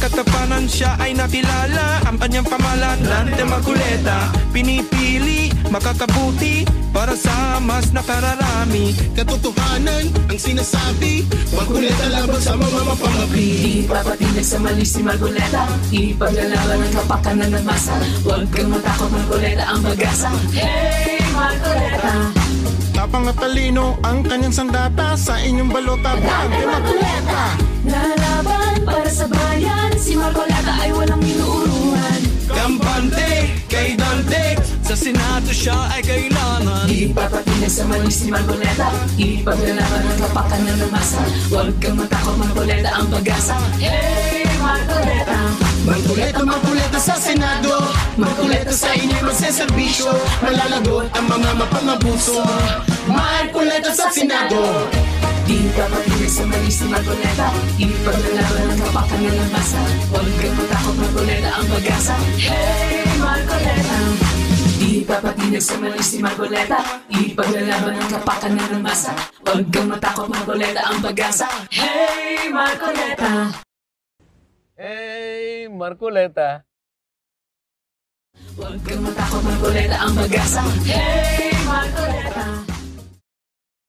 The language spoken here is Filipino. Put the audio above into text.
katapanan siya ay nakilala. Ang kanyang pamalan, Dante Marcoleta. Pinipili, makakabuti para sa mas nakararami. Katotohanan ang sinasabi, Marcoleta laban sa mga mapangapi. Ipapatinag sa mali si Marcoleta, ipaglalaban ang kapakanan ng masa. Huwag kang matakot, Marcoleta ang pag-asa. Hey, Marcoleta! Tapang at talino ang kanyang sandata, sa inyong balota, Dante Marcoleta. Lalaban para sa bayan, si Marcoleta ay walang minuuruan. Kampante kay Dante, sa Senado siya ay kailangan. Ipapatinag sa mali si Marcoleta, ipaglalaban ang kapakanan ng masa. Huwag kang matakot, Marcoleta ang pag-asa. Hey, Marcoleta! Marcoleta, Marcoleta sa Senado, Marcoleta sa inyong magseserbisyo, malalagot ang mga mapangabuso. Marcoleta sa Senado. Di ka patinag sa mali si Marcoleta, ipaglalaban ang kapakanan ng masa. Huwag kang matakot, Marcoleta ang pag-asa. Hey, Marcoleta! Di ka patinag sa mali si Marcoleta, ipaglalaban ang kapakanan ng masa. Huwag kang matakot, Marcoleta ang pag-asa. Hey, Marcoleta! Hey, Marcoleta. Huwag kang matakot, Marcoleta ang pag-asa. Hey, Marcoleta!